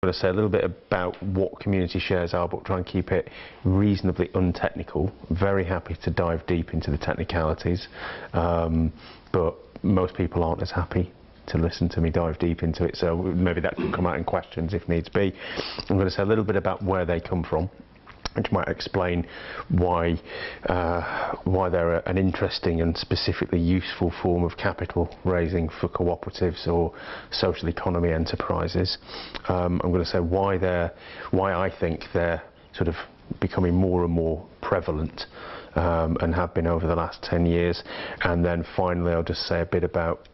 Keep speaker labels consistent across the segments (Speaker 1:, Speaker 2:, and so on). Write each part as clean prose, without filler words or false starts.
Speaker 1: I'm going to say a little bit about what community shares are, but try and keep it reasonably untechnical. Very happy to dive deep into the technicalities, but most people aren't as happy to listen to me dive deep into it, so maybe that can come out in questions if needs be. I'm going to say a little bit about where they come from, which might explain why they're an interesting and specifically useful form of capital raising for cooperatives or social economy enterprises. I'm going to say why I think they're sort of becoming more and more prevalent and have been over the last 10 years, and then finally I'll just say a bit about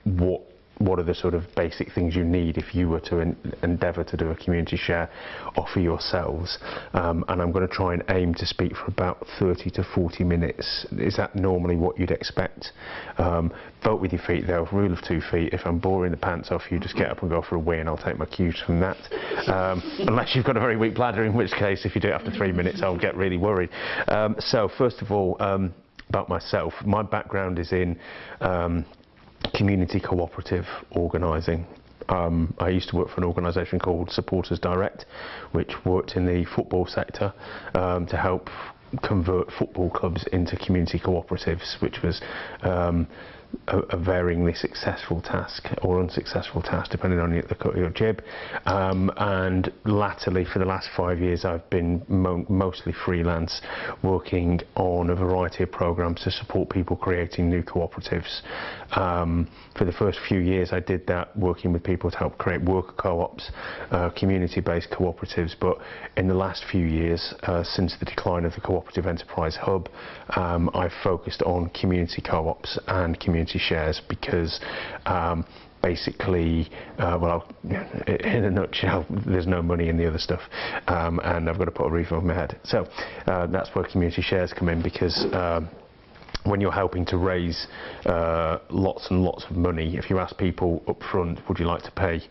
Speaker 1: what are the sort of basic things you need if you were to endeavour to do a community share offer yourselves. And I'm going to try and aim to speak for about 30 to 40 minutes. Is that normally what you'd expect? Vote with your feet though, rule of 2 feet. If I'm boring the pants off you, just get up and go for a wee and I'll take my cues from that. Unless you've got a very weak bladder, in which case if you do it after 3 minutes I'll get really worried. So first of all, about myself, my background is in community cooperative organising. I used to work for an organisation called Supporters Direct, which worked in the football sector to help convert football clubs into community cooperatives, which was a varyingly successful task or unsuccessful task depending on the cut of your jib, and latterly for the last 5 years I've been mostly freelance, working on a variety of programs to support people creating new cooperatives. For the first few years I did that working with people to help create worker co-ops, community-based cooperatives, but in the last few years, since the decline of the Cooperative Enterprise Hub, I've focused on community co-ops and community shares because basically, well, in a nutshell, there's no money in the other stuff, and I've got to put a roof over my head. So that's where community shares come in, because when you're helping to raise lots and lots of money, if you ask people up front, would you like to pay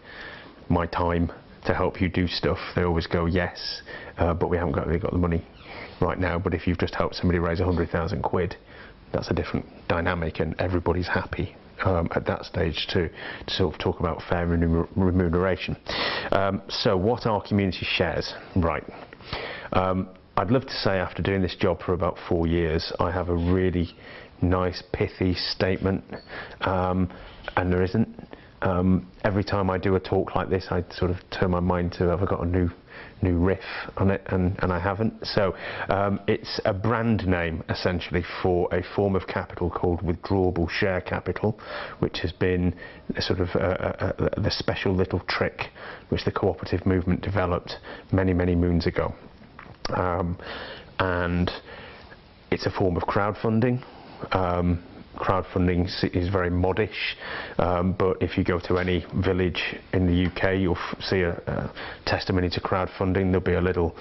Speaker 1: my time to help you do stuff, they always go yes, but we haven't really got the money right now. But if you've just helped somebody raise 100,000 quid, that's a different dynamic, and everybody's happy at that stage to sort of talk about fair remuneration. So what are community shares? Right. I'd love to say after doing this job for about 4 years I have a really nice pithy statement, and there isn't. Every time I do a talk like this I sort of turn my mind to, have I got a new riff on it, and I haven't. So it's a brand name essentially for a form of capital called withdrawable share capital, which has been sort of the special little trick which the cooperative movement developed many moons ago. And it's a form of crowdfunding. Crowdfunding is very modish, but if you go to any village in the UK you'll see a testimony to crowdfunding. There'll be a little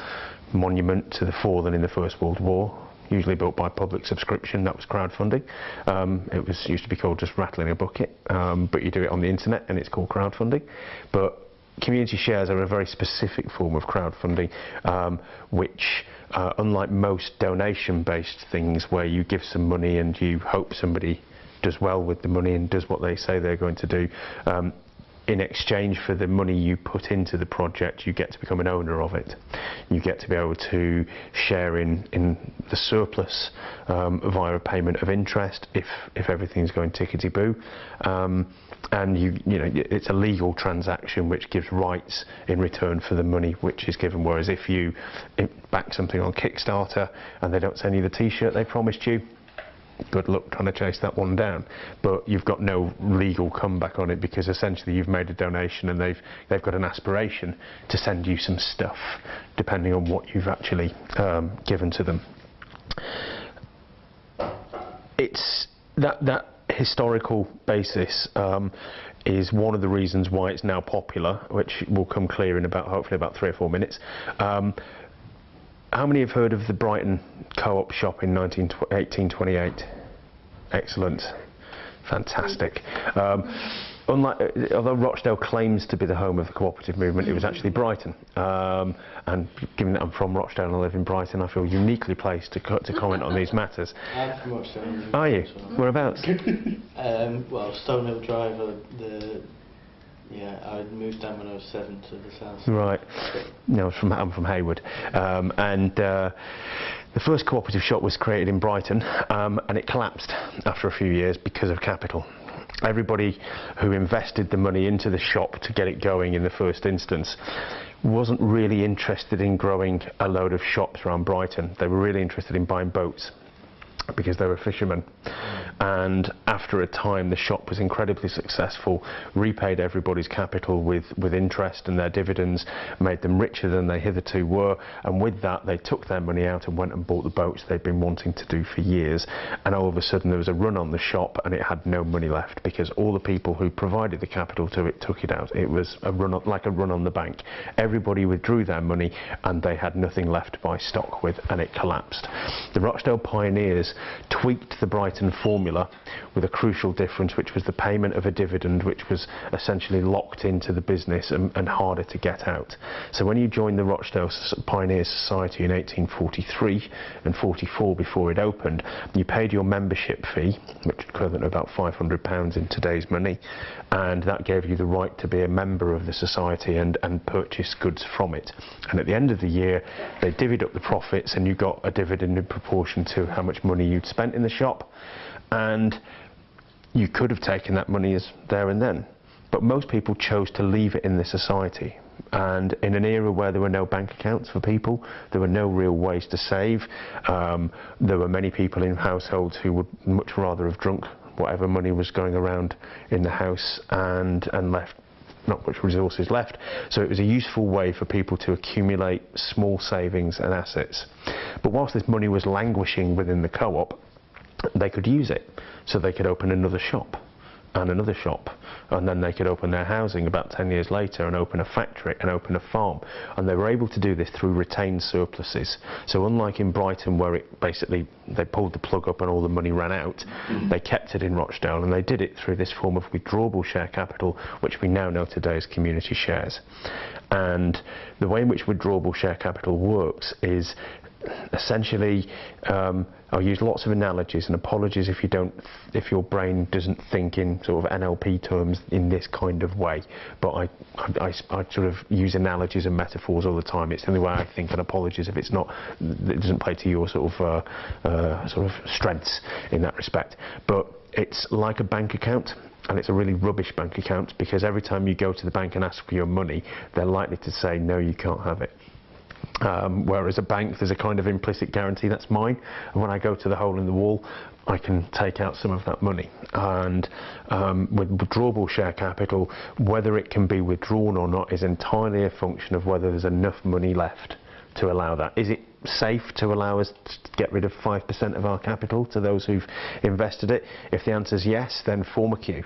Speaker 1: monument to the fallen in the First World War, usually built by public subscription. That was crowdfunding. It used to be called just rattling a bucket, but you do it on the internet and it's called crowdfunding. But community shares are a very specific form of crowdfunding, which unlike most donation-based things where you give some money and you hope somebody does well with the money and does what they say they're going to do, in exchange for the money you put into the project you get to become an owner of it. You get to be able to share in the surplus via a payment of interest if everything's going tickety-boo. And you know, it's a legal transaction which gives rights in return for the money which is given. Whereas if you back something on Kickstarter and they don't send you the t-shirt they promised you, good luck trying to chase that one down. But you've got no legal comeback on it, because essentially you've made a donation and they've got an aspiration to send you some stuff depending on what you've actually given to them. It's that historical basis is one of the reasons why it's now popular, which will come clear in hopefully about 3 or 4 minutes. How many have heard of the Brighton co-op shop in 1828? Excellent. Fantastic. Although Rochdale claims to be the home of the cooperative movement, it was actually Brighton. And given that I'm from Rochdale and I live in Brighton, I feel uniquely placed to comment on these matters.
Speaker 2: I'm from Rochdale.
Speaker 1: Are you? Whereabouts?
Speaker 2: Well, Stonehill Drive, Yeah, I moved down when I was 7 to the south.
Speaker 1: Right. No, I'm from Hayward, and the first cooperative shop was created in Brighton, and it collapsed after a few years because of capital. Everybody who invested the money into the shop to get it going in the first instance wasn't really interested in growing a load of shops around Brighton. They were really interested in buying boats because they were fishermen. And after a time, the shop was incredibly successful, repaid everybody's capital with interest, and their dividends made them richer than they hitherto were. And with that, they took their money out and went and bought the boats they'd been wanting to do for years. And all of a sudden, there was a run on the shop, and it had no money left because all the people who provided the capital to it took it out. It was a run on, like a run on the bank. Everybody withdrew their money, and they had nothing left to buy stock with, and it collapsed. The Rochdale pioneers tweaked the Brighton formula with a crucial difference, which was the payment of a dividend, which was essentially locked into the business and harder to get out. So when you joined the Rochdale Pioneers Society in 1843 and 44 before it opened, you paid your membership fee, which is equivalent to about £500 in today's money, and that gave you the right to be a member of the society and purchase goods from it. And at the end of the year, they divvied up the profits, and you got a dividend in proportion to how much money you'd spent in the shop. And you could have taken that money as there and then, but most people chose to leave it in the society. And in an era where there were no bank accounts for people, there were no real ways to save, there were many people in households who would much rather have drunk whatever money was going around in the house and left not much resources left. So it was a useful way for people to accumulate small savings and assets. But whilst this money was languishing within the co-op, they could use it, so they could open another shop and another shop, and then they could open their housing about 10 years later and open a factory and open a farm. And they were able to do this through retained surpluses. So unlike in Brighton, where it basically they pulled the plug up and all the money ran out, they kept it in Rochdale, and they did it through this form of withdrawable share capital, which we now know today as community shares. And the way in which withdrawable share capital works is essentially, I'll use lots of analogies, and apologies if your brain doesn't think in sort of NLP terms in this kind of way, but I sort of use analogies and metaphors all the time. It's the only way I think, and apologies if it doesn't play to your sort of strengths in that respect. But it's like a bank account. And it's a really rubbish bank account, because every time you go to the bank and ask for your money, they're likely to say, no, you can't have it. Whereas a bank, there's a kind of implicit guarantee that's mine, and when I go to the hole in the wall, I can take out some of that money. And with withdrawable share capital, whether it can be withdrawn or not is entirely a function of whether there's enough money left to allow that. Is it safe to allow us to get rid of 5% of our capital to those who've invested it? If the answer is yes, then form a queue.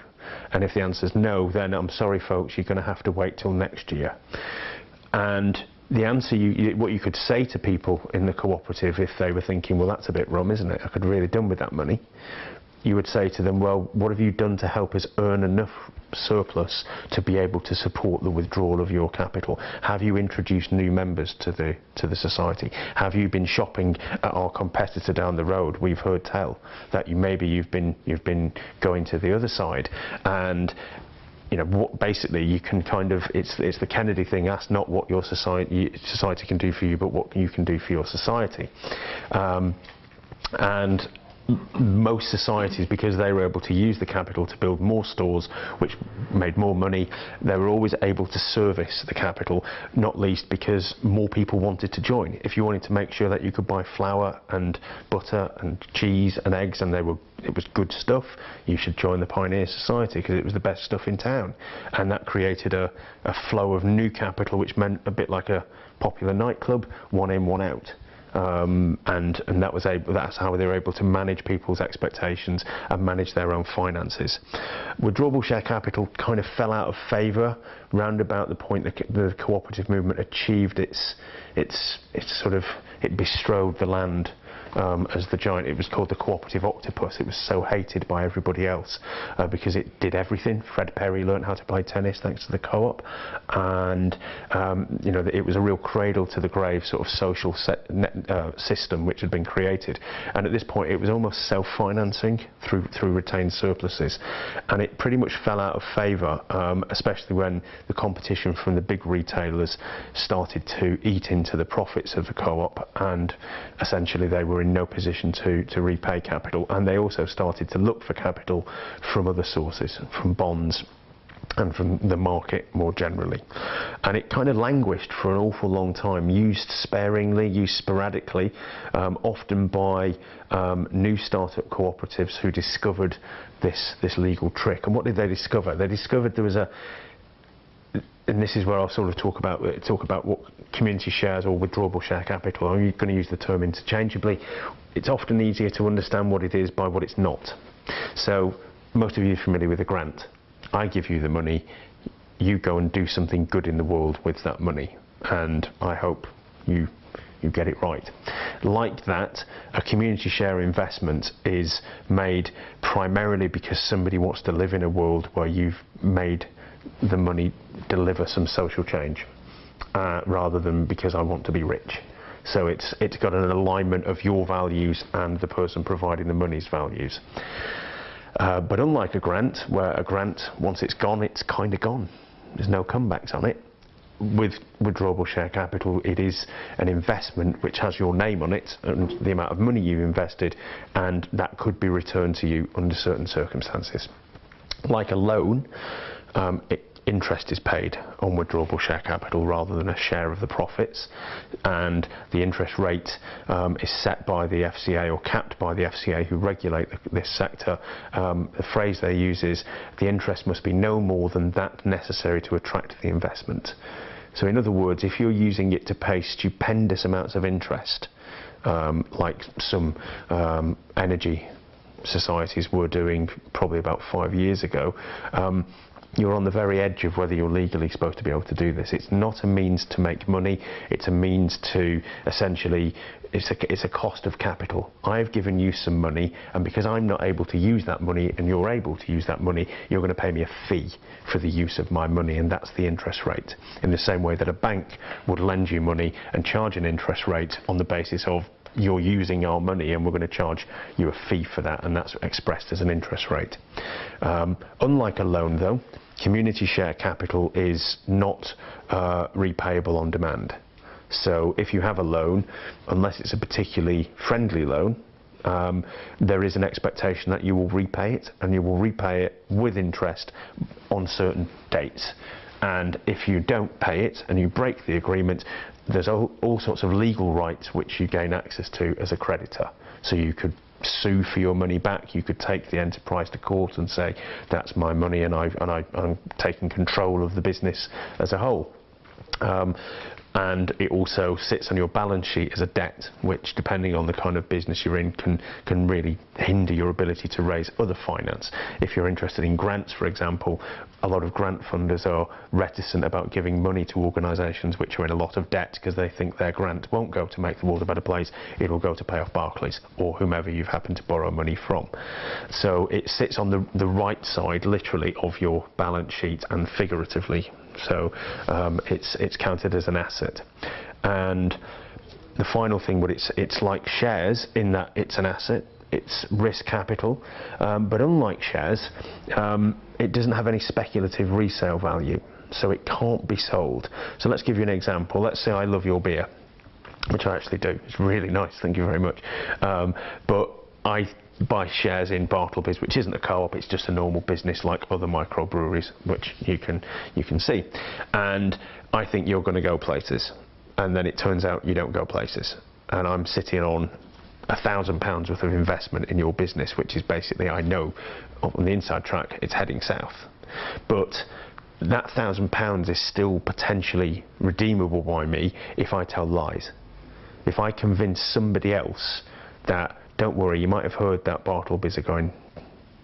Speaker 1: And if the answer is no, then I'm sorry folks, you're going to have to wait till next year. And the answer, what you could say to people in the cooperative if they were thinking, well, that's a bit rum, isn't it? I could really done with that money. You would say to them, well, what have you done to help us earn enough surplus to be able to support the withdrawal of your capital? Have you introduced new members to the society? Have you been shopping at our competitor down the road? We've heard tell that you've been going to the other side, and you know, basically you can kind of, it's the Kennedy thing, ask not what your society can do for you, but what you can do for your society. And most societies, because they were able to use the capital to build more stores, which made more money, they were always able to service the capital, not least because more people wanted to join. If you wanted to make sure that you could buy flour and butter and cheese and eggs, and it was good stuff, you should join the Pioneer Society because it was the best stuff in town. And that created a flow of new capital, which meant a bit like a popular nightclub, one in, one out. And that's how they were able to manage people's expectations and manage their own finances. Withdrawable share capital kind of fell out of favour round about the point that the cooperative movement achieved it bestrode the land as the giant. It was called the cooperative octopus. It was so hated by everybody else because it did everything. Fred Perry learnt how to play tennis thanks to the co-op, and you know, it was a real cradle to the grave sort of social system which had been created. And at this point, it was almost self-financing through retained surpluses, and it pretty much fell out of favour, especially when the competition from the big retailers started to eat into the profits of the co-op, and essentially they were in no position to repay capital, and they also started to look for capital from other sources, from bonds and from the market more generally. And it kind of languished for an awful long time, used sparingly, used sporadically, often by new startup cooperatives who discovered this legal trick. And what did they discover? They discovered there was and this is where I'll sort of talk about what community shares or withdrawable share capital. I'm going to use the term interchangeably. It's often easier to understand what it is by what it's not. So most of you are familiar with a grant. I give you the money, you go and do something good in the world with that money, and I hope you get it right. Like that, a community share investment is made primarily because somebody wants to live in a world where you've made the money deliver some social change, rather than because I want to be rich. So it's got an alignment of your values and the person providing the money's values. But unlike a grant, where a grant, once it's gone, it's kind of gone. There's no comebacks on it. With withdrawable share capital, it is an investment which has your name on it and the amount of money you invested, and that could be returned to you under certain circumstances. Like a loan, interest is paid on withdrawable share capital rather than a share of the profits, and the interest rate is set by the FCA or capped by the FCA, who regulate this sector. The phrase they use is the interest must be no more than that necessary to attract the investment. So in other words, if you're using it to pay stupendous amounts of interest, like some energy societies were doing probably about 5 years ago, you're on the very edge of whether you're legally supposed to be able to do this. It's not a means to make money, it's a means to essentially, it's a cost of capital. I've given you some money, and because I'm not able to use that money and you're able to use that money, you're going to pay me a fee for the use of my money, and that's the interest rate. In the same way that a bank would lend you money and charge an interest rate on the basis of you're using our money and we're going to charge you a fee for that, and that's expressed as an interest rate. Unlike a loan though, community share capital is not repayable on demand. So if you have a loan, unless it's a particularly friendly loan, there is an expectation that you will repay it, and you will repay it with interest on certain dates. And if you don't pay it and you break the agreement, there's all sorts of legal rights which you gain access to as a creditor. So you could sue for your money back, you could take the enterprise to court and say that's my money and I'm taking control of the business as a whole. And it also sits on your balance sheet as a debt, which, depending on the kind of business you're in, can really hinder your ability to raise other finance. If you're interested in grants, for example, a lot of grant funders are reticent about giving money to organisations which are in a lot of debt, because they think their grant won't go to make the world a better place, it'll go to pay off Barclays or whomever you've happened to borrow money from. So it sits on the right side, literally, of your balance sheet and figuratively. So it's counted as an asset. And the final thing, but it's like shares in that it's an asset, it's risk capital, but unlike shares, it doesn't have any speculative resale value, so it can't be sold. So let's give you an example. Let's say I love your beer, which I actually do. It's really nice, thank you very much. But I buy shares in Bartleby's, which isn't a co-op, it's just a normal business like other microbreweries, which you can see. And I think you're going to go places, and then it turns out you don't go places, and I'm sitting on £1,000 worth of investment in your business, which is basically, I know on the inside track it's heading south. But that £1,000 is still potentially redeemable by me if I tell lies. If I convince somebody else that, don't worry, you might have heard that Bartleby's are going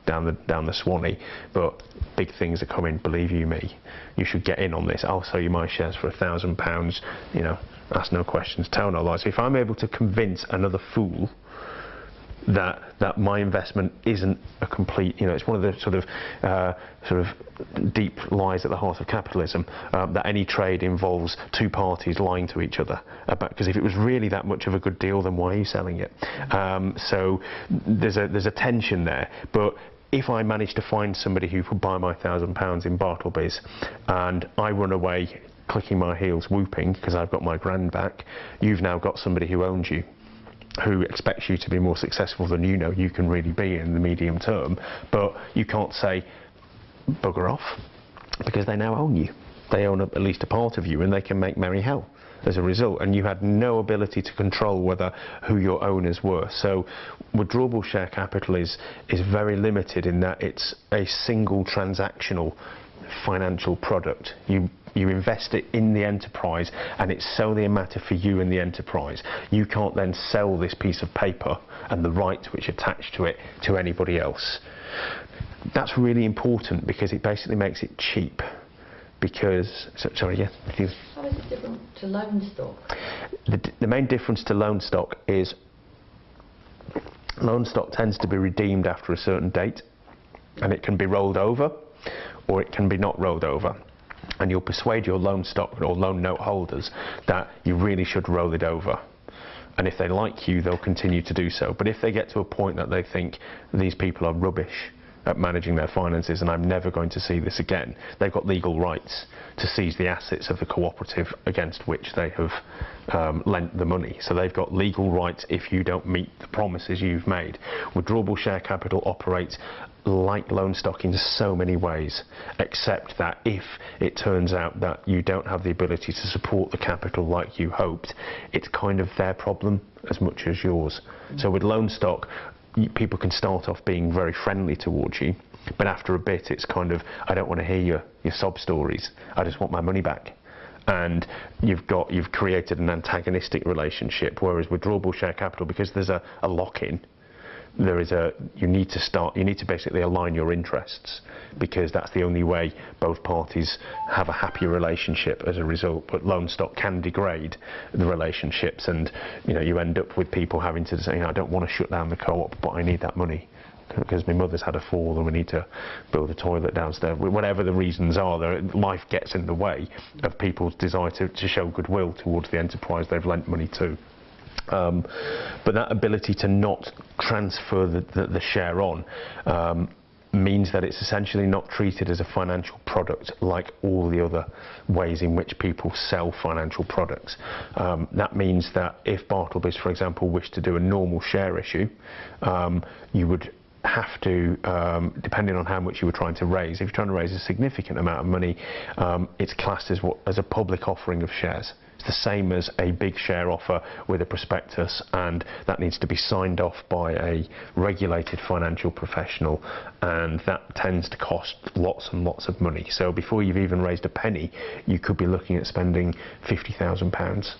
Speaker 1: down the Swanee, but big things are coming, believe you me, you should get in on this, I'll sell you my shares for £1,000, you know, ask no questions, tell no lies. So if I'm able to convince another fool that my investment isn't a complete, it's one of the sort of deep lies at the heart of capitalism, that any trade involves two parties lying to each other about, because if it was really that much of a good deal, then why are you selling it? So there's a tension there. But if I manage to find somebody who could buy my £1,000 in Bartleby's, and I run away clicking my heels whooping because I've got my grand back, you've now got somebody who owns you, who expects you to be more successful than you can really be in the medium term. But you can't say bugger off, because they now own you. They own at least a part of you, and they can make merry hell as a result, and you had no ability to control who your owners were. So withdrawable share capital is very limited in that it's a single transactional financial product. You invest it in the enterprise, and it's solely a matter for you and the enterprise. You can't then sell this piece of paper and the rights which attach to it to anybody else. That's really important because it basically makes it cheap. Because, sorry, yeah.
Speaker 3: How is it different to loan stock?
Speaker 1: The main difference to loan stock is loan stock tends to be redeemed after a certain date, and it can be rolled over, or it can be not rolled over. And you'll persuade your loan stock or loan note holders that you really should roll it over. And if they like you, they'll continue to do so. But if they get to a point that they think these people are rubbish at managing their finances and I'm never going to see this again, they've got legal rights to seize the assets of the cooperative against which they have lent the money. So they've got legal rights if you don't meet the promises you've made. Withdrawable share capital operates like loan stock in so many ways, except that if it turns out that you don't have the ability to support the capital like you hoped, it's kind of their problem as much as yours. So with loan stock, people can start off being very friendly towards you, but after a bit it's kind of, I don't want to hear your sob stories, I just want my money back. And you've created an antagonistic relationship, whereas withdrawable share capital, because there's a lock-in, you need to basically align your interests, because that's the only way both parties have a happier relationship as a result. But loan stock can degrade the relationships, and you end up with people having to say, I don't want to shut down the co-op, but I need that money because my mother's had a fall and we need to build a toilet downstairs. Whatever the reasons are, life gets in the way of people's desire to show goodwill towards the enterprise they've lent money to. But that ability to not transfer the share on means that it's essentially not treated as a financial product like all the other ways in which people sell financial products. That means that if Bartleby's, for example, wished to do a normal share issue, you would have to, depending on how much you were trying to raise, if you're trying to raise a significant amount of money, it's classed as a public offering of shares. It's the same as a big share offer with a prospectus, and that needs to be signed off by a regulated financial professional, and that tends to cost lots and lots of money. So before you've even raised a penny, you could be looking at spending £50,000.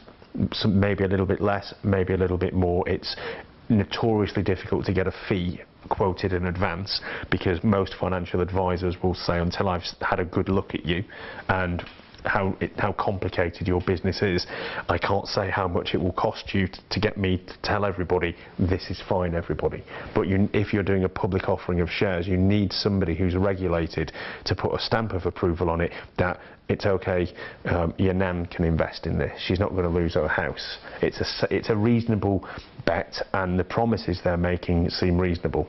Speaker 1: Maybe a little bit less, maybe a little bit more. It's notoriously difficult to get a fee quoted in advance, because most financial advisors will say, until I've had a good look at you and how complicated your business is, I can't say how much it will cost you to get me to tell everybody this is fine, everybody. But if you're doing a public offering of shares, you need somebody who's regulated to put a stamp of approval on it that it's okay, your nan can invest in this, she's not going to lose her house. It's a reasonable bet, and the promises they're making seem reasonable.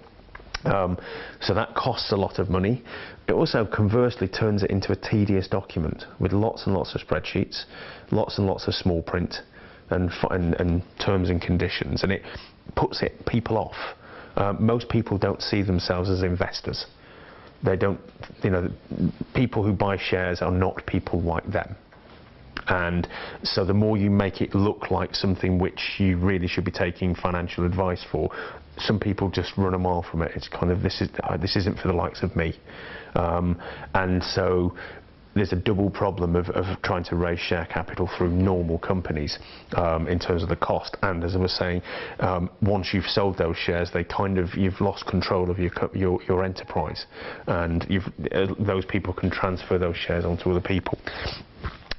Speaker 1: So that costs a lot of money. It also conversely turns it into a tedious document with lots and lots of spreadsheets, lots and lots of small print and terms and conditions, and it puts people off. Most people don't see themselves as investors. They don't, people who buy shares are not people like them. And so the more you make it look like something which you really should be taking financial advice for, some people just run a mile from it. It's kind of, this isn't for the likes of me. And so there's a double problem of trying to raise share capital through normal companies in terms of the cost. And as I was saying, once you've sold those shares, you've lost control of your enterprise, and those people can transfer those shares onto other people.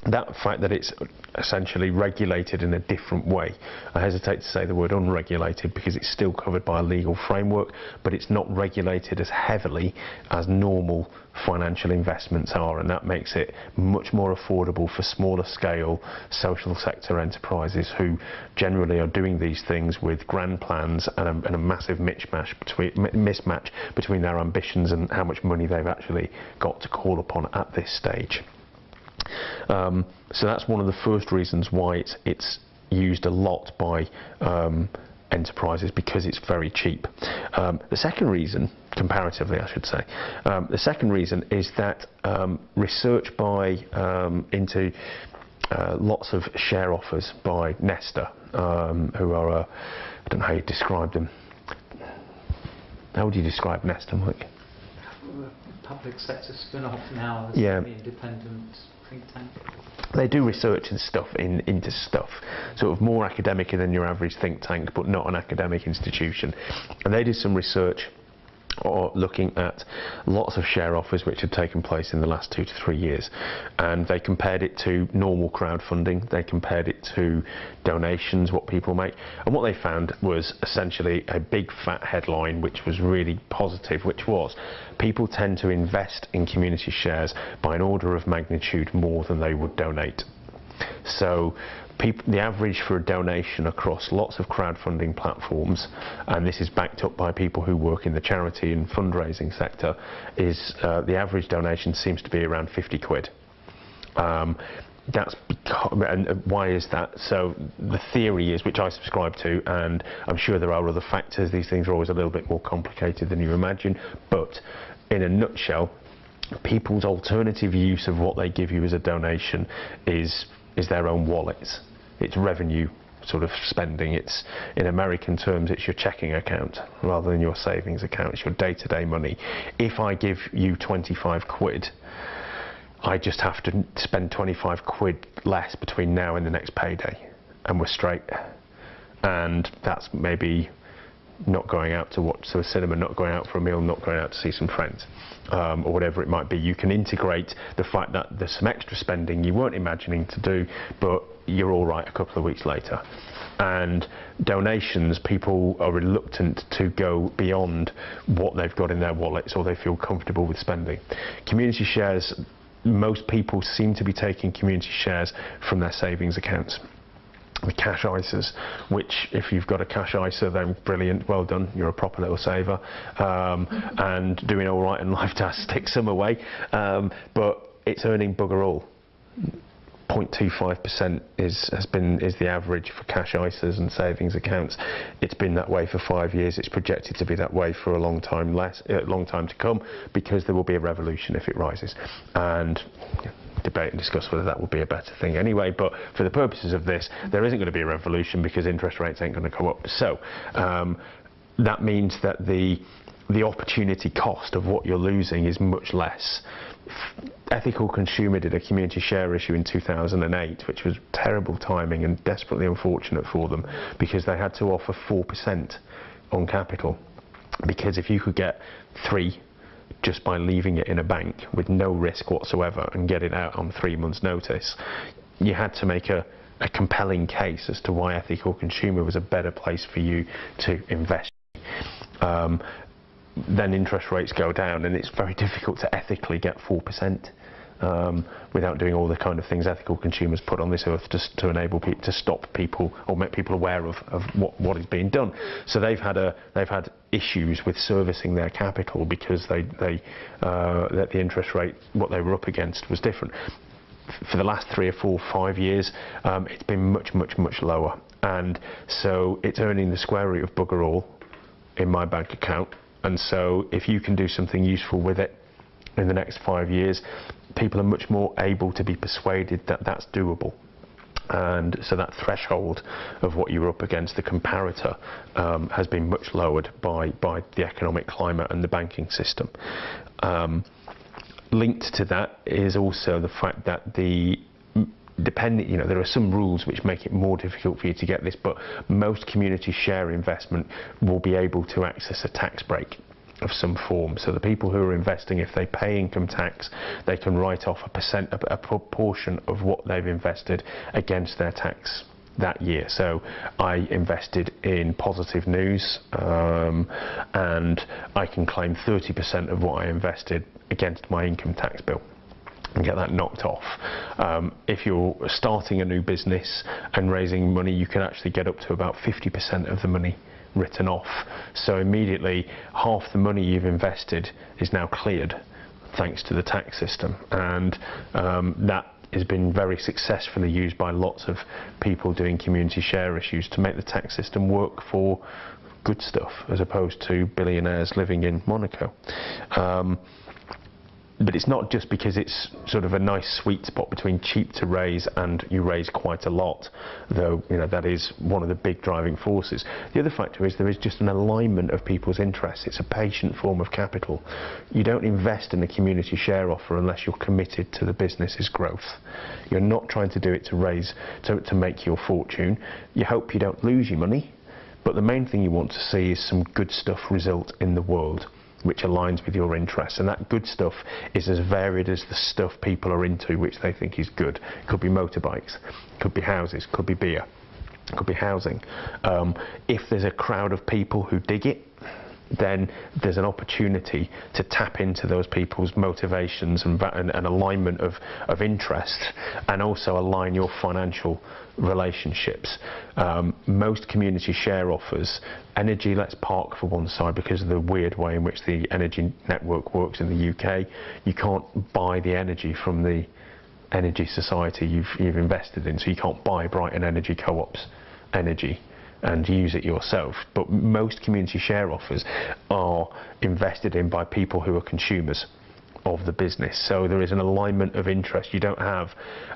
Speaker 1: that fact that it's essentially regulated in a different way. I hesitate to say the word unregulated because it's still covered by a legal framework, but it's not regulated as heavily as normal financial investments are, and that makes it much more affordable for smaller scale social sector enterprises who generally are doing these things with grand plans and a massive mismatch between their ambitions and how much money they've actually got to call upon at this stage. So that's one of the first reasons why it's used a lot by enterprises, because it's very cheap. The second reason, comparatively I should say, the second reason is that research into lots of share offers by Nesta, who are I don't know how you describe them. How would you describe Nesta, Mike?
Speaker 4: Public sector spin-off now as
Speaker 1: Yeah.
Speaker 4: an independent think tank.
Speaker 1: They do research and stuff into stuff, sort of more academic than your average think tank, but not an academic institution. And they did some research looking at lots of share offers which had taken place in the last 2 to 3 years, and they compared it to normal crowdfunding, they compared it to donations, what people make, and what they found was essentially a big fat headline which was really positive, which was people tend to invest in community shares by an order of magnitude more than they would donate. So the average for a donation across lots of crowdfunding platforms, and this is backed up by people who work in the charity and fundraising sector, is the average donation seems to be around 50 quid. That's because, and why is that? So the theory is, which I subscribe to, and I'm sure there are other factors, these things are always a little bit more complicated than you imagine, but in a nutshell, people's alternative use of what they give you as a donation is their own wallets. It's revenue sort of spending. It's, in American terms, it's your checking account rather than your savings account. It's your day-to-day money. If I give you 25 quid, I just have to spend 25 quid less between now and the next payday, and we're straight. And that's maybe not going out to watch the cinema, not going out for a meal, not going out to see some friends, or whatever it might be. You can integrate the fact that there's some extra spending you weren't imagining to do, but you're all right a couple of weeks later. And donations, people are reluctant to go beyond what they've got in their wallets or they feel comfortable with spending. Community shares, most people seem to be taking community shares from their savings accounts. The cash ISAs, which if you've got a cash ISA, then brilliant, well done, you're a proper little saver, and doing all right in life to stick some away, but it's earning bugger all. 0.25% is the average for cash ISAs and savings accounts. It's been that way for 5 years. It's projected to be that way for a long time to come, because there will be a revolution if it rises, and debate and discuss whether that would be a better thing anyway, but for the purposes of this, there isn't going to be a revolution because interest rates ain't going to go up. So that means that the opportunity cost of what you're losing is much less. Ethical Consumer did a community share issue in 2008, which was terrible timing and desperately unfortunate for them, because they had to offer 4% on capital, because if you could get 3 just by leaving it in a bank with no risk whatsoever and get it out on 3 months' notice, you had to make a compelling case as to why Ethical Consumer was a better place for you to invest. Then interest rates go down and it's very difficult to ethically get 4% without doing all the kind of things Ethical Consumers put on this earth just to enable people to stop people or make people aware of what is being done. So they've had issues with servicing their capital because that the interest rate, what they were up against, was different. For the last 3 or 4, 5 years, it's been much lower, and so it's earning the square root of bugger all in my bank account. And so if you can do something useful with it in the next 5 years, people are much more able to be persuaded that that's doable. And so that threshold of what you're up against, the comparator, has been much lowered by the economic climate and the banking system. Linked to that is also the fact that there are some rules which make it more difficult for you to get this, but most community share investment will be able to access a tax break. of some form. So the people who are investing, if they pay income tax, they can write off a proportion of what they've invested against their tax that year. So I invested in Positive News, and I can claim 30% of what I invested against my income tax bill and get that knocked off. If you're starting a new business and raising money, you can actually get up to about 50% of the money written off. So immediately half the money you've invested is now cleared thanks to the tax system, and that has been very successfully used by lots of people doing community share issues to make the tax system work for good stuff as opposed to billionaires living in Monaco. But it's not just because it's sort of a nice sweet spot between cheap to raise and you raise quite a lot, though that is one of the big driving forces. The other factor is there is just an alignment of people's interests. It's a patient form of capital. You don't invest in a community share offer unless you're committed to the business's growth. You're not trying to do it to make your fortune. You hope you don't lose your money, but the main thing you want to see is some good stuff result in the world which aligns with your interests, and that good stuff is as varied as the stuff people are into which they think is good. It could be motorbikes, it could be houses, it could be beer, it could be housing. If there's a crowd of people who dig it, then there's an opportunity to tap into those people's motivations and alignment of interest, and also align your financial relationships. Most community share offers, energy, let's park for one side because of the weird way in which the energy network works in the UK. You can't buy the energy from the energy society you've invested in, so you can't buy Brighton Energy Co-op's energy and use it yourself. But most community share offers are invested in by people who are consumers of the business, so there is an alignment of interest. You don't have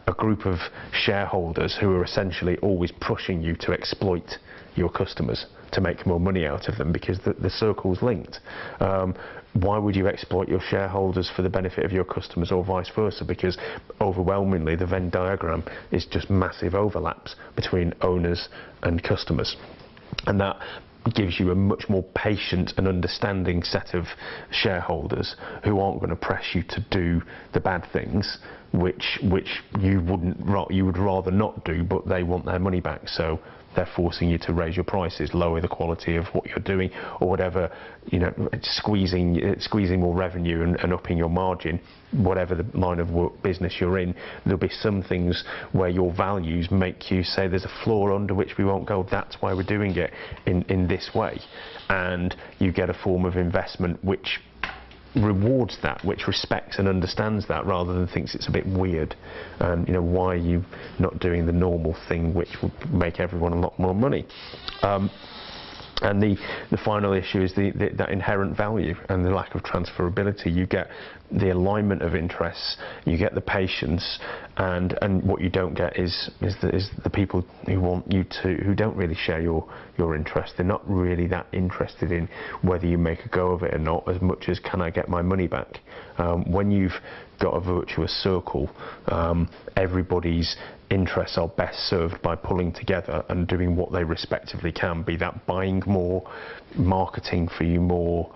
Speaker 1: a group of shareholders who are essentially always pushing you to exploit your customers to make more money out of them, because the circle's linked. Why would you exploit your shareholders for the benefit of your customers, or vice versa? Because overwhelmingly the Venn diagram is just massive overlaps between owners and customers, and that gives you a much more patient and understanding set of shareholders who aren't going to press you to do the bad things which you would rather not do, but they want their money back, so they're forcing you to raise your prices, lower the quality of what you're doing, or whatever, squeezing more revenue and upping your margin. Whatever the line of work business you're in, there'll be some things where your values make you say there's a floor under which we won't go. That's why we're doing it in this way, and you get a form of investment which rewards that, which respects and understands that, rather than thinks it's a bit weird. Why are you not doing the normal thing which would make everyone a lot more money? And the final issue is that inherent value and the lack of transferability. You get the alignment of interests, you get the patience, and what you don't get is the people who don't really share your interest. They're not really that interested in whether you make a go of it or not, as much as can I get my money back. When you've got a virtuous circle, everybody's interests are best served by pulling together and doing what they respectively can, be that buying more, marketing for you more,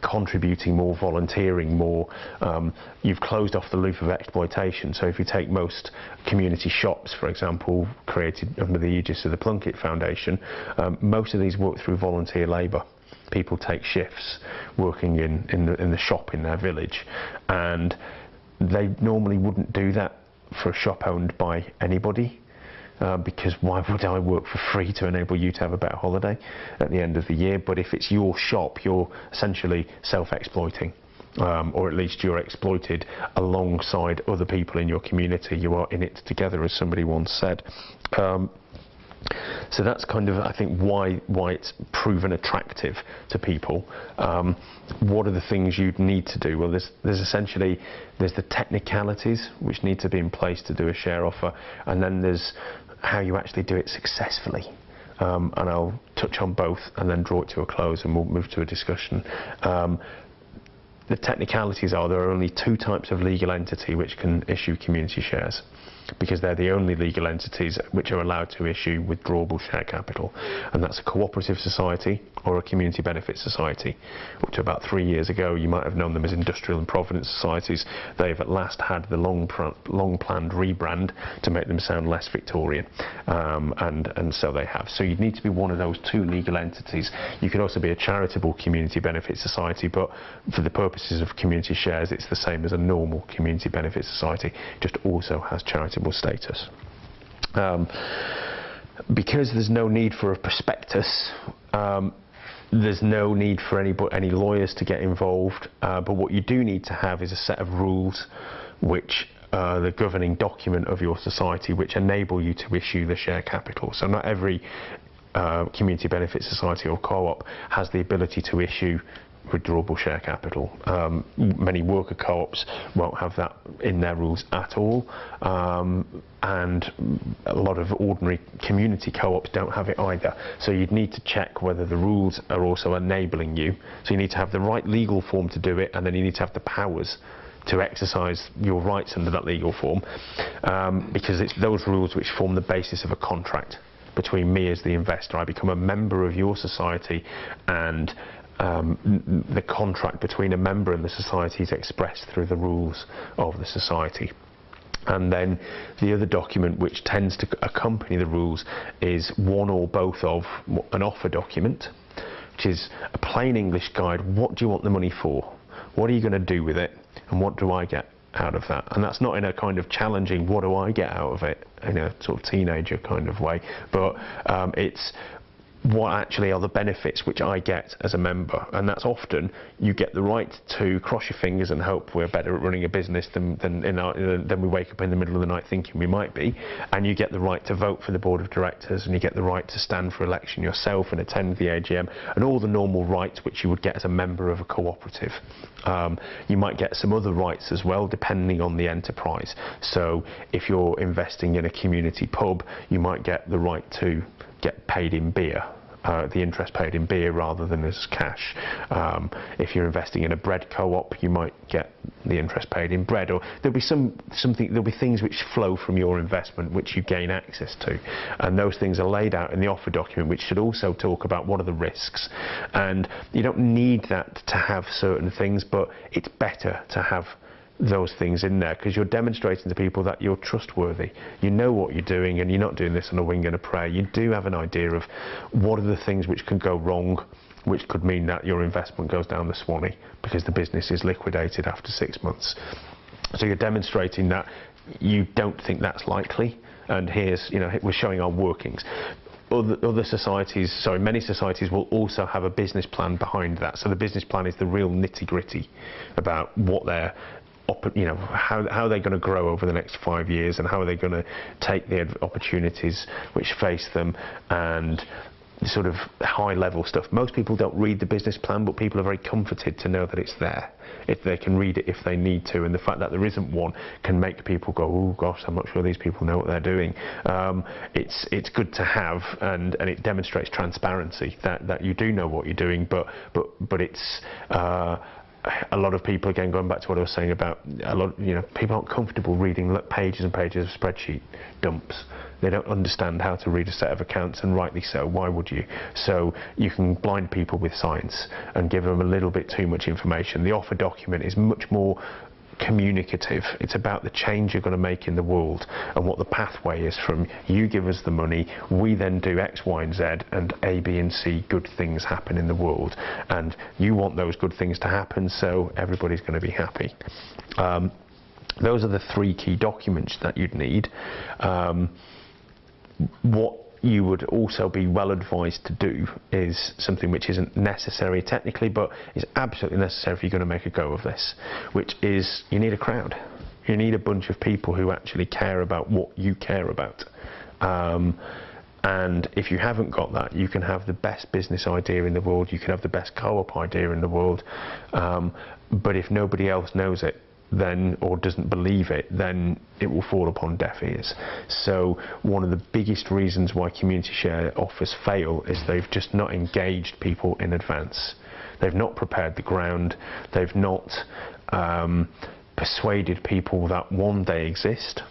Speaker 1: contributing more, volunteering more. You've closed off the loop of exploitation. So if you take most community shops, for example, created under the aegis of the Plunkett Foundation, most of these work through volunteer labour. People take shifts working in the shop in their village, and they normally wouldn't do that for a shop owned by anybody, because why would I work for free to enable you to have a better holiday at the end of the year? But if it's your shop, you're essentially self-exploiting, or at least you're exploited alongside other people in your community. You are in it together, as somebody once said. So that's kind of, I think, why it's proven attractive to people. What are the things you'd need to do? Well, there's the technicalities which need to be in place to do a share offer, and then there's how you actually do it successfully. And I'll touch on both and then draw it to a close, and we'll move to a discussion. The technicalities are there are only two types of legal entity which can issue community shares. because they're the only legal entities which are allowed to issue withdrawable share capital, and that's a cooperative society or a community benefit society. Up to about 3 years ago, you might have known them as industrial and provident societies. They've at last had the long-planned rebrand to make them sound less Victorian, and so they have. So you'd need to be one of those two legal entities. You could also be a charitable community benefit society, but for the purposes of community shares, it's the same as a normal community benefit society, just also has charitable status. Because there's no need for a prospectus, there's no need for any lawyers to get involved, but what you do need to have is a set of rules which the governing document of your society which enable you to issue the share capital. So not every community benefit society or co-op has the ability to issue withdrawable share capital. Many worker co-ops won't have that in their rules at all, and a lot of ordinary community co-ops don't have it either. So you'd need to check whether the rules are also enabling you. So you need to have the right legal form to do it, and then you need to have the powers to exercise your rights under that legal form, because it's those rules which form the basis of a contract between me as the investor. I become a member of your society, and the contract between a member and the society is expressed through the rules of the society. And then the other document which tends to accompany the rules is one or both of an offer document, which is a plain English guide. What do you want the money for? What are you going to do with it? And what do I get out of that? And that's not in a kind of challenging, what do I get out of it, in a sort of teenager kind of way, but it's what actually are the benefits which I get as a member. And that's often you get the right to cross your fingers and hope we're better at running a business than we wake up in the middle of the night thinking we might be, and you get the right to vote for the board of directors, and you get the right to stand for election yourself and attend the AGM, and all the normal rights which you would get as a member of a cooperative. You might get some other rights as well depending on the enterprise. So if you're investing in a community pub, you might get the right to get paid in beer, the interest paid in beer rather than as cash. If you're investing in a bread co-op, you might get the interest paid in bread, or there'll be things which flow from your investment which you gain access to, and those things are laid out in the offer document, which should also talk about what are the risks. And you don't need that to have certain things, but it's better to have those things in there, because you're demonstrating to people that you're trustworthy. You know what you're doing, and you're not doing this on a wing and a prayer. You do have an idea of what are the things which can go wrong, which could mean that your investment goes down the Swanee because the business is liquidated after 6 months. So you're demonstrating that you don't think that's likely, and here's, we're showing our workings. Other societies, many societies will also have a business plan behind that. So the business plan is the real nitty-gritty about what they're how they're going to grow over the next 5 years, and how are they going to take the opportunities which face them, and sort of high-level stuff. Most people don't read the business plan, but people are very comforted to know that it's there, if they can read it if they need to, and the fact that there isn't one can make people go, oh gosh, I'm not sure these people know what they're doing. It's good to have, and it demonstrates transparency that you do know what you're doing, but it's a lot of people, again, going back to what I was saying about people aren't comfortable reading pages and pages of spreadsheet dumps. They don't understand how to read a set of accounts, and rightly so. Why would you? So you can blind people with science and give them a little bit too much information. The offer document is much more communicative. It's about the change you're going to make in the world, and what the pathway is from you give us the money, we then do X, Y and Z, and A, B and C good things happen in the world, and you want those good things to happen, so everybody's going to be happy. Those are the 3 key documents that you'd need. What you would also be well advised to do is something which isn't necessary technically, but is absolutely necessary if you're going to make a go of this, which is you need a crowd. You need a bunch of people who actually care about what you care about. And if you haven't got that, you can have the best business idea in the world, you can have the best co-op idea in the world, but if nobody else knows it, then, or doesn't believe it, then it will fall upon deaf ears. So one of the biggest reasons why community share offers fail is they've just not engaged people in advance. They've not prepared the ground, they've not persuaded people that, one, they exist,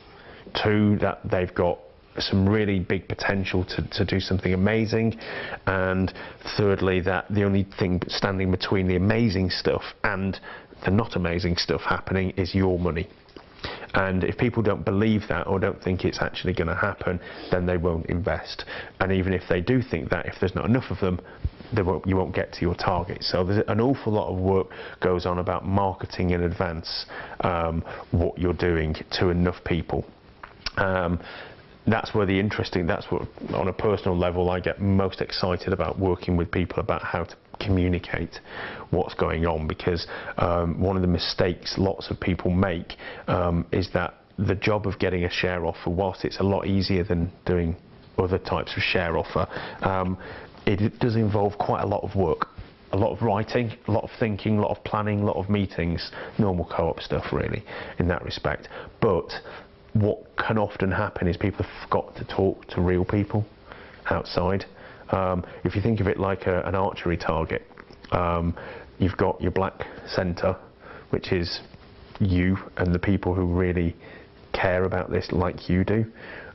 Speaker 1: two, that they've got some really big potential to do something amazing, and thirdly, that the only thing standing between the amazing stuff and the not amazing stuff happening is your money. And if people don't believe that or don't think it's actually going to happen, then they won't invest. And even if they do think that, if there's not enough of them, you won't get to your target. So there's an awful lot of work goes on about marketing in advance what you're doing to enough people. That's where that's what, on a personal level, I get most excited about working with people about how to communicate what's going on, because one of the mistakes lots of people make is that the job of getting a share offer, whilst it's a lot easier than doing other types of share offer, it does involve quite a lot of work. A lot of writing, a lot of thinking, a lot of planning, a lot of meetings, normal co-op stuff really in that respect. But what can often happen is people have got to talk to real people outside. If you think of it like an archery target, you've got your black centre, which is you and the people who really care about this like you do,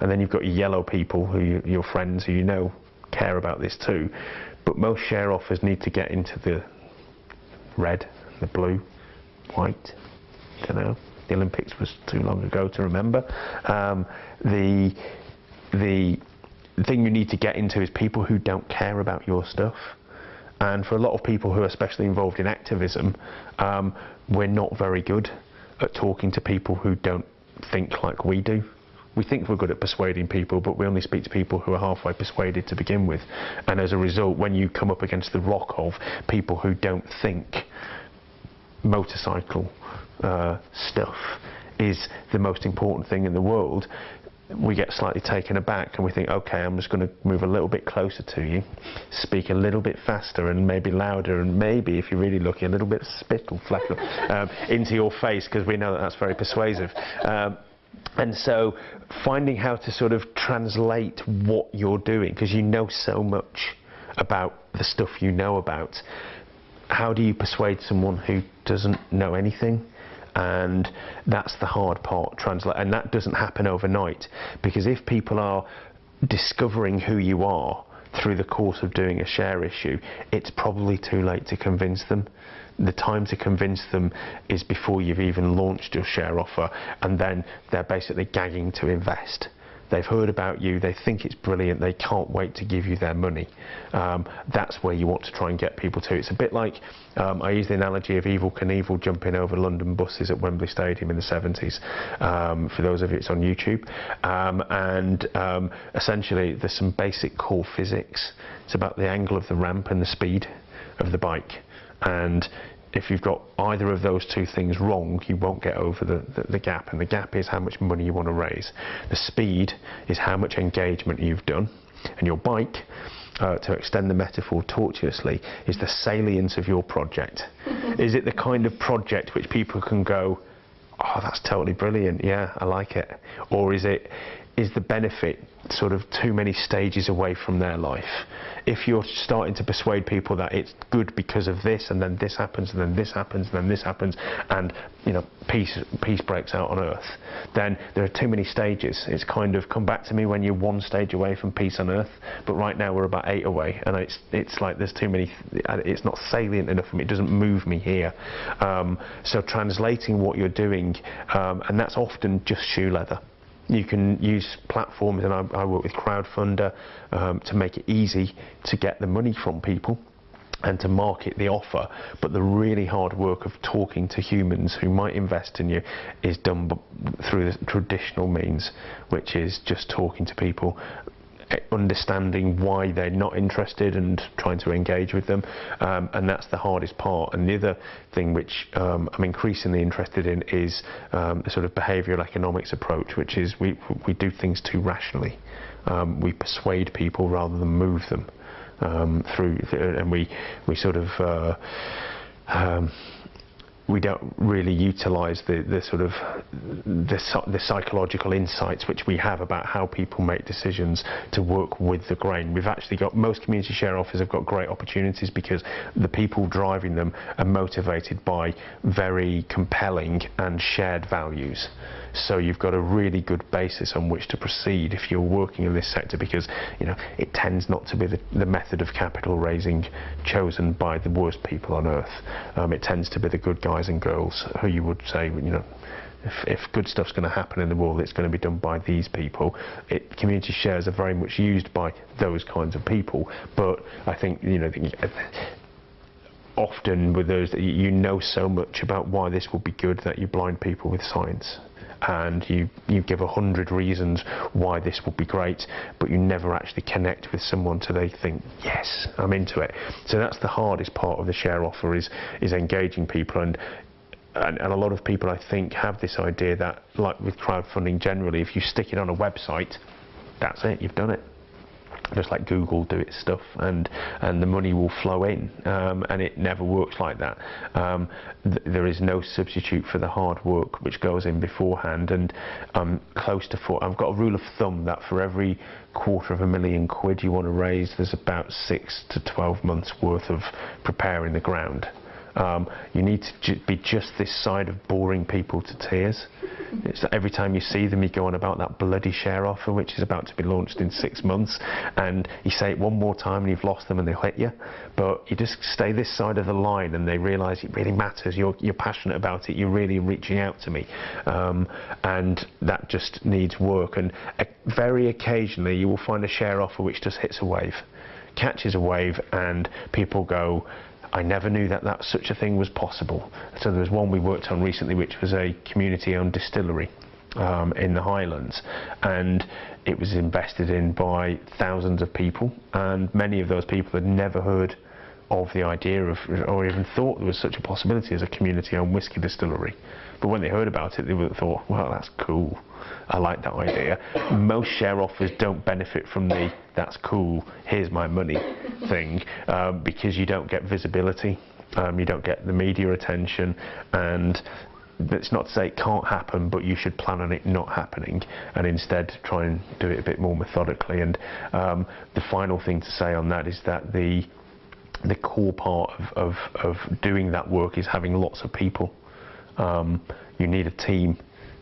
Speaker 1: and then you've got your yellow people, your friends who you know care about this too. But most share offers need to get into the red, the blue, white, I don't know. The Olympics was too long ago to remember. The thing you need to get into is people who don't care about your stuff. And for a lot of people who are especially involved in activism, we're not very good at talking to people who don't think like we do. We think we're good at persuading people, but we only speak to people who are halfway persuaded to begin with. And as a result, when you come up against the rock of people who don't think motorcycle stuff is the most important thing in the world, we get slightly taken aback and we think, okay, I'm just going to move a little bit closer to you, speak a little bit faster and maybe louder, and maybe, if you're really lucky, a little bit spittle flatter into your face, because we know that that's very persuasive. And so finding how to sort of translate what you're doing, because you know so much about the stuff you know about, how do you persuade someone who doesn't know anything? And that's the hard part, and that doesn't happen overnight, because if people are discovering who you are through the course of doing a share issue, it's probably too late to convince them. The time to convince them is before you've even launched your share offer, and then they're basically gagging to invest. They've heard about you, they think it's brilliant, they can't wait to give you their money. That's where you want to try and get people to. It's a bit like, I use the analogy of Evel Knievel jumping over London buses at Wembley Stadium in the 70s. For those of you, it's on YouTube. Essentially, there's some basic core physics. It's about the angle of the ramp and the speed of the bike. And if you've got either of those two things wrong, you won't get over the gap. And the gap is how much money you want to raise. The speed is how much engagement you've done. And your bike, to extend the metaphor tortuously, is the salience of your project. Is it the kind of project which people can go, oh, that's totally brilliant, yeah, I like it? Or is the benefit sort of too many stages away from their life? If you're starting to persuade people that it's good because of this, and then this happens, and then this happens, and then this happens, and you know, peace breaks out on earth, then there are too many stages. It's kind of, come back to me when you're one stage away from peace on earth, but right now we're about 8 away, and it's like there's too many, it's not salient enough for me, it doesn't move me here. So translating what you're doing, and that's often just shoe leather. You can use platforms, and I work with Crowdfunder to make it easy to get the money from people and to market the offer, but the really hard work of talking to humans who might invest in you is done through the traditional means, which is just talking to people, understanding why they're not interested and trying to engage with them, and that's the hardest part. And the other thing which I'm increasingly interested in is the sort of behavioural economics approach, which is we do things too rationally. We persuade people rather than move them and we sort of we don't really utilise the sort of the psychological insights which we have about how people make decisions to work with the grain. We've actually got, most community share offers have got great opportunities because the people driving them are motivated by very compelling and shared values. so you've got a really good basis on which to proceed if you're working in this sector, because it tends not to be the method of capital raising chosen by the worst people on earth. It tends to be the good guys and girls who you would say, if good stuff's going to happen in the world, it's going to be done by these people. Community shares are very much used by those kinds of people, but I think often with those, you know so much about why this will be good that you blind people with science, and you give 100 reasons why this will be great, but you never actually connect with someone till they think, yes, I'm into it. So that's the hardest part of the share offer, is engaging people. And a lot of people, I think, have this idea that, like with crowdfunding generally, if you stick it on a website, that's it, you've done it. Just like Google do its stuff, and the money will flow in, and it never works like that. There is no substitute for the hard work which goes in beforehand, and I've got a rule of thumb that for every £250,000 you want to raise, there's about 6 to 12 months worth of preparing the ground. You need to be just this side of boring people to tears. It's every time you see them, you go on about that bloody share offer which is about to be launched in 6 months, and you say it one more time and you've lost them and they'll hit you. But you just stay this side of the line and they realise it really matters, you're passionate about it, you're really reaching out to me, and that just needs work. And very occasionally you will find a share offer which just hits a wave, catches a wave, and people go, I never knew that such a thing was possible. So there was one we worked on recently which was a community-owned distillery in the Highlands, and it was invested in by thousands of people, and many of those people had never heard of the idea of, or even thought there was such a possibility as a community-owned whisky distillery. But when they heard about it, they would have thought, well, that's cool, I like that idea. Most share offers don't benefit from the that's cool, here's my money thing, because you don't get visibility, you don't get the media attention, and it's not to say it can't happen, but you should plan on it not happening and instead try and do it a bit more methodically. And the final thing to say on that is that the core part of doing that work is having lots of people. You need a team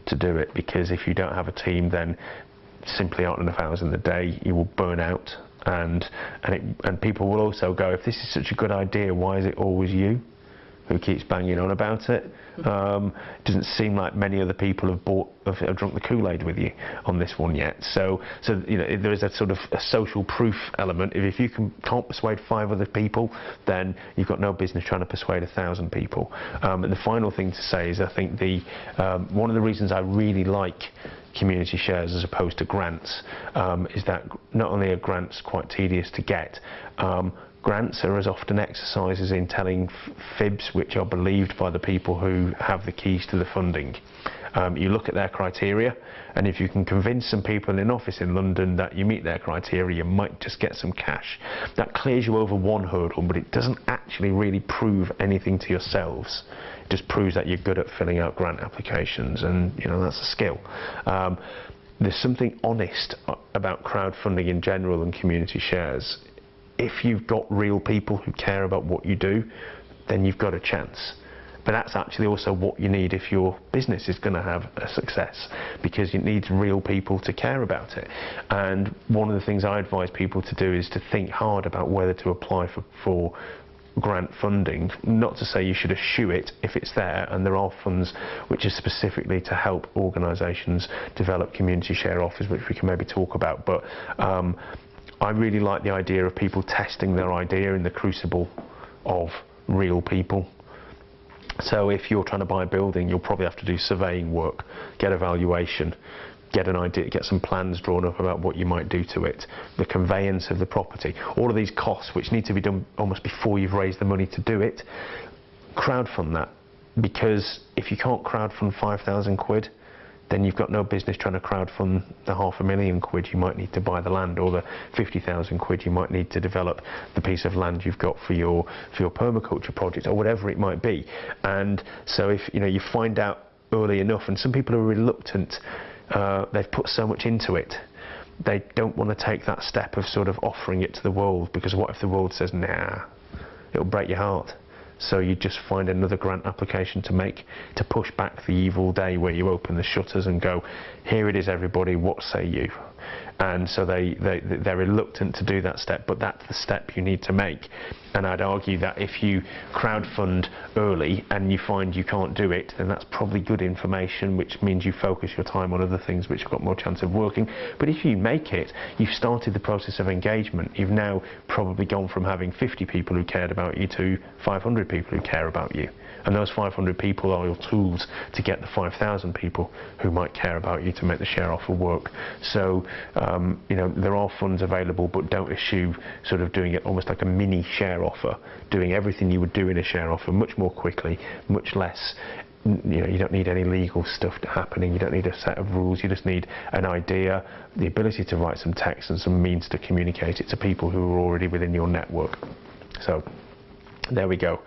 Speaker 1: to do it, because if you don't have a team, then simply aren't enough hours in the day, you will burn out, and people will also go, if this is such a good idea, why is it always you who keeps banging on about it? It doesn't seem like many other people have drunk the Kool-Aid with you on this one yet. So there is a sort of a social proof element. If you can't persuade 5 other people, then you've got no business trying to persuade 1,000 people. And the final thing to say is, I think one of the reasons I really like community shares as opposed to grants is that not only are grants quite tedious to get, grants are as often exercises in telling fibs which are believed by the people who have the keys to the funding. You look at their criteria, and if you can convince some people in an office in London that you meet their criteria, you might just get some cash. That clears you over one hurdle, but it doesn't actually really prove anything to yourselves. It just proves that you're good at filling out grant applications, and that's a skill. There's something honest about crowdfunding in general and community shares. If you've got real people who care about what you do, then you've got a chance. But that's actually also what you need if your business is going to have a success, because it needs real people to care about it. And one of the things I advise people to do is to think hard about whether to apply for grant funding. Not to say you should eschew it if it's there, and there are funds which are specifically to help organisations develop community share offers, which we can maybe talk about. But I really like the idea of people testing their idea in the crucible of real people. So if you're trying to buy a building, you'll probably have to do surveying work, get a valuation, get an idea, get some plans drawn up about what you might do to it, the conveyance of the property, all of these costs which need to be done almost before you've raised the money to do it. Crowdfund that, because if you can't crowdfund £5,000, then you've got no business trying to crowdfund the £500,000 you might need to buy the land, or the £50,000 you might need to develop the piece of land you've got for your permaculture project, or whatever it might be. And so if you find out early enough, and some people are reluctant, they've put so much into it, they don't want to take that step of sort of offering it to the world, because what if the world says, nah, it'll break your heart. So you just find another grant application to make, to push back the evil day where you open the shutters and go, here it is everybody, what say you? And so they're reluctant to do that step, but that's the step you need to make. And I'd argue that if you crowdfund early and you find you can't do it, then that's probably good information, which means you focus your time on other things which have got more chance of working. But if you make it, you've started the process of engagement. You've now probably gone from having 50 people who cared about you to 500 people who care about you. And those 500 people are your tools to get the 5,000 people who might care about you to make the share offer work. So, you know, there are funds available, but don't eschew sort of doing it almost like a mini share offer, doing everything you would do in a share offer much more quickly, much less. You know, you don't need any legal stuff happening, you don't need a set of rules, you just need an idea, the ability to write some text and some means to communicate it to people who are already within your network. So, there we go.